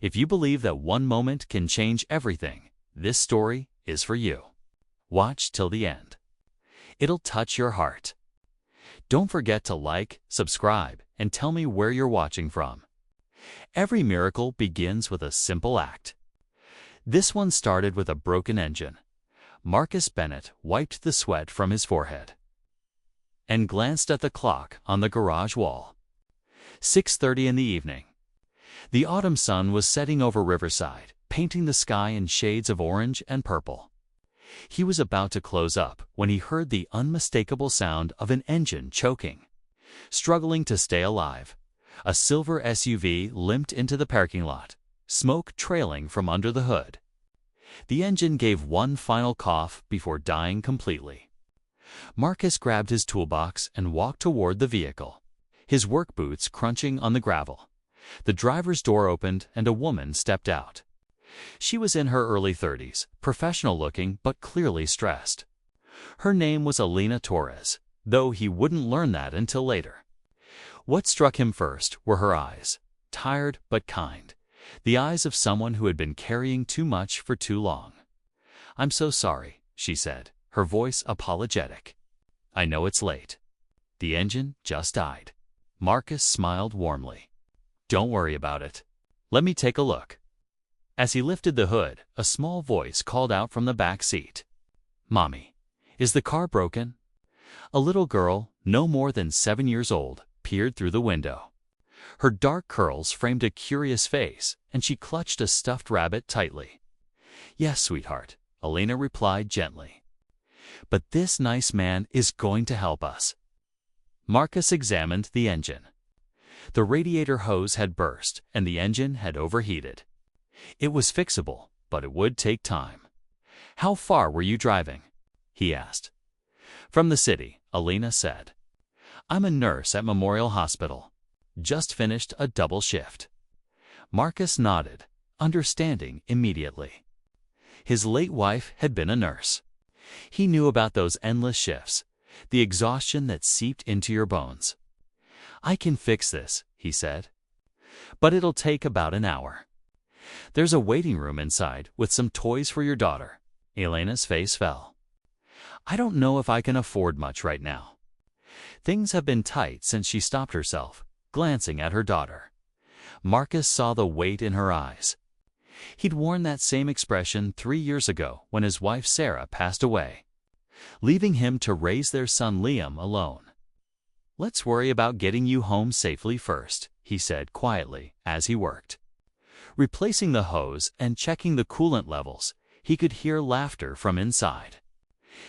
If you believe that one moment can change everything, this story is for you. Watch till the end. It'll touch your heart. Don't forget to like, subscribe, and tell me where you're watching from. Every miracle begins with a simple act. This one started with a broken engine. Marcus Bennett wiped the sweat from his forehead and glanced at the clock on the garage wall. 6:30 in the evening. The autumn sun was setting over Riverside, painting the sky in shades of orange and purple. He was about to close up when he heard the unmistakable sound of an engine choking. Struggling to stay alive, a silver SUV limped into the parking lot, smoke trailing from under the hood. The engine gave one final cough before dying completely. Marcus grabbed his toolbox and walked toward the vehicle, his work boots crunching on the gravel. The driver's door opened and a woman stepped out. She was in her early 30s, professional-looking but clearly stressed. Her name was Elena Torres, though he wouldn't learn that until later. What struck him first were her eyes, tired but kind, the eyes of someone who had been carrying too much for too long. "I'm so sorry," she said, her voice apologetic. "I know it's late. The engine just died." Marcus smiled warmly. "Don't worry about it. Let me take a look." As he lifted the hood, a small voice called out from the back seat. "Mommy, is the car broken?" A little girl, no more than 7 years old, peered through the window. Her dark curls framed a curious face, and she clutched a stuffed rabbit tightly. "Yes, sweetheart," Elena replied gently. "But this nice man is going to help us." Marcus examined the engine. The radiator hose had burst, and the engine had overheated. It was fixable, but it would take time. "How far were you driving?" he asked. "From the city," Elena said. "I'm a nurse at Memorial Hospital. Just finished a double shift." Marcus nodded, understanding immediately. His late wife had been a nurse. He knew about those endless shifts, the exhaustion that seeped into your bones. "I can fix this," he said. "But it'll take about an hour. There's a waiting room inside with some toys for your daughter." Elena's face fell. "I don't know if I can afford much right now." Things have been tight since she stopped herself, glancing at her daughter. Marcus saw the weight in her eyes. He'd worn that same expression 3 years ago when his wife Sarah passed away, leaving him to raise their son Liam alone. "Let's worry about getting you home safely first," he said quietly as he worked. Replacing the hose and checking the coolant levels, he could hear laughter from inside.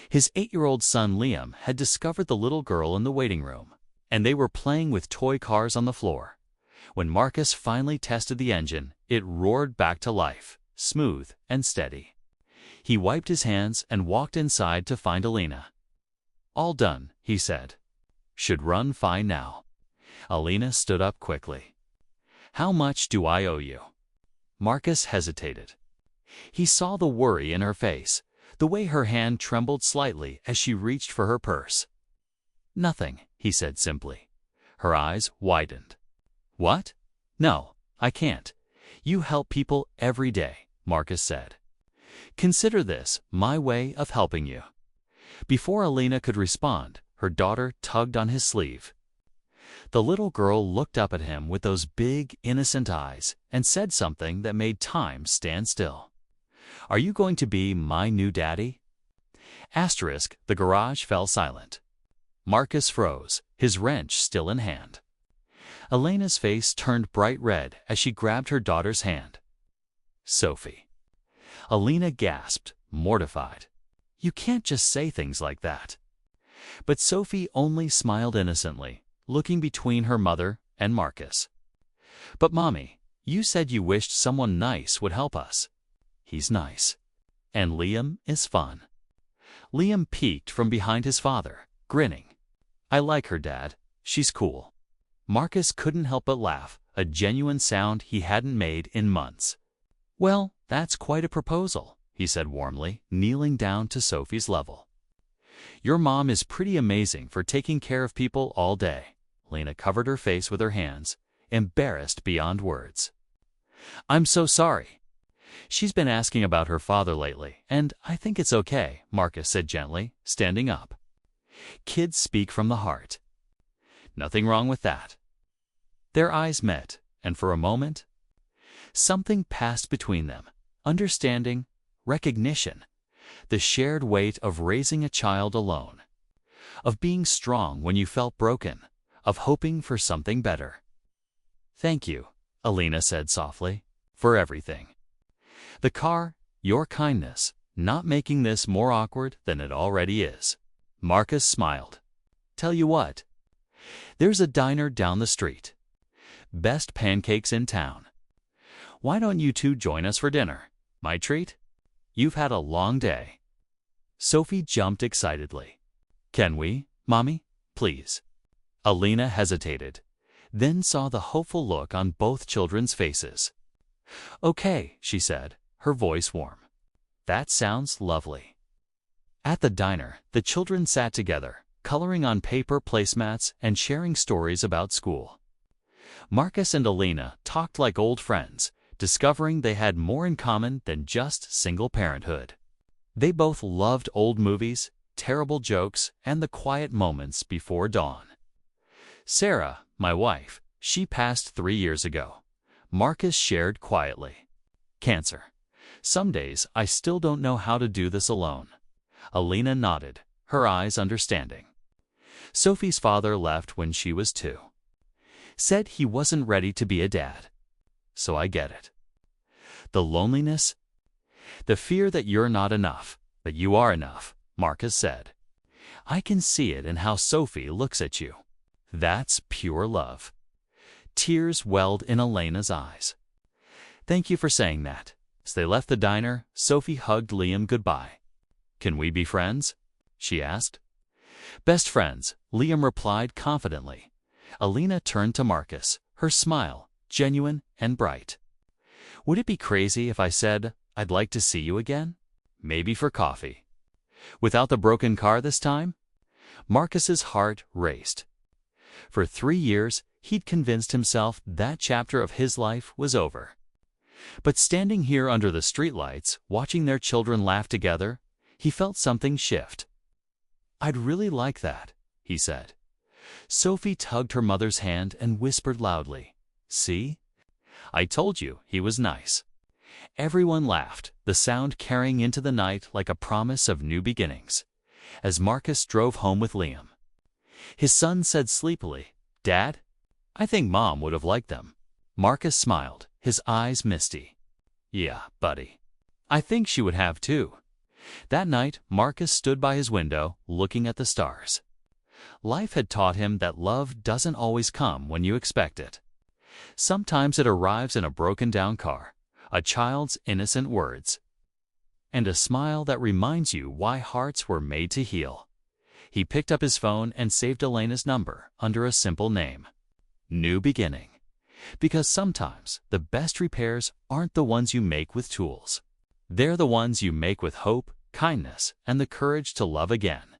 His 8-year-old son Liam had discovered the little girl in the waiting room, and they were playing with toy cars on the floor. When Marcus finally tested the engine, it roared back to life, smooth and steady. He wiped his hands and walked inside to find Elena. "All done," he said. "Should run fine now." Elena stood up quickly. "How much do I owe you?" Marcus hesitated. He saw the worry in her face, the way her hand trembled slightly as she reached for her purse. "Nothing," he said simply. Her eyes widened. "What? No, I can't. You help people every day," Marcus said. "Consider this my way of helping you." Before Elena could respond, her daughter tugged on his sleeve. The little girl looked up at him with those big, innocent eyes and said something that made time stand still. "Are you going to be my new daddy?" The garage fell silent. Marcus froze, his wrench still in hand. Elena's face turned bright red as she grabbed her daughter's hand. "Sophie." Elena gasped, mortified. "You can't just say things like that." But Sophie only smiled innocently, looking between her mother and Marcus. "But Mommy, you said you wished someone nice would help us." "He's nice. And Liam is fun." Liam peeked from behind his father, grinning. "I like her, Dad. She's cool." Marcus couldn't help but laugh, a genuine sound he hadn't made in months. "Well, that's quite a proposal," he said warmly, kneeling down to Sophie's level. "Your mom is pretty amazing for taking care of people all day." Lena covered her face with her hands, embarrassed beyond words. I'm so sorry. She's been asking about her father lately, and I think it's okay, Marcus said gently, standing up. Kids speak from the heart. Nothing wrong with that. Their eyes met, and for a moment, something passed between them. Understanding, recognition, the shared weight of raising a child alone, of being strong when you felt broken, of hoping for something better. Thank you, Elena said softly, for everything. The car, your kindness, not making this more awkward than it already is. Marcus smiled. Tell you what, there's a diner down the street. Best pancakes in town. Why don't you two join us for dinner? My treat? You've had a long day. Sophie jumped excitedly. Can we, Mommy? Please. Elena hesitated, then saw the hopeful look on both children's faces. Okay, she said, her voice warm. That sounds lovely. At the diner, the children sat together, coloring on paper placemats and sharing stories about school. Marcus and Elena talked like old friends, discovering they had more in common than just single parenthood. They both loved old movies, terrible jokes, and the quiet moments before dawn. Sarah, my wife, she passed 3 years ago. Marcus shared quietly. Cancer. Some days I still don't know how to do this alone. Elena nodded, her eyes understanding. Sophie's father left when she was 2. Said he wasn't ready to be a dad. So I get it. The loneliness, the fear that you're not enough, but you are enough, Marcus said. I can see it in how Sophie looks at you. That's pure love. Tears welled in Elena's eyes. Thank you for saying that. As they left the diner, Sophie hugged Liam goodbye. Can we be friends? She asked. Best friends, Liam replied confidently. Elena turned to Marcus, her smile genuine and bright. Would it be crazy if I said I'd like to see you again? Maybe for coffee. Without the broken car this time? Marcus's heart raced. For 3 years, he'd convinced himself that chapter of his life was over. But standing here under the streetlights, watching their children laugh together, he felt something shift. I'd really like that, he said. Sophie tugged her mother's hand and whispered loudly, See? I told you he was nice. Everyone laughed, the sound carrying into the night like a promise of new beginnings. As Marcus drove home with Liam, his son said sleepily, Dad, I think Mom would have liked them. Marcus smiled, his eyes misty. Yeah, buddy. I think she would have too. That night, Marcus stood by his window, looking at the stars. Life had taught him that love doesn't always come when you expect it. Sometimes it arrives in a broken-down car, a child's innocent words, and a smile that reminds you why hearts were made to heal. He picked up his phone and saved Elena's number under a simple name. New Beginning. Because sometimes the best repairs aren't the ones you make with tools. They're the ones you make with hope, kindness, and the courage to love again.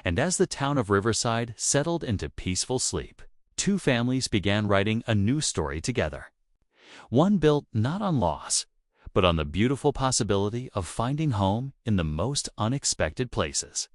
And as the town of Riverside settled into peaceful sleep, 2 families began writing a new story together. One built not on loss, but on the beautiful possibility of finding home in the most unexpected places.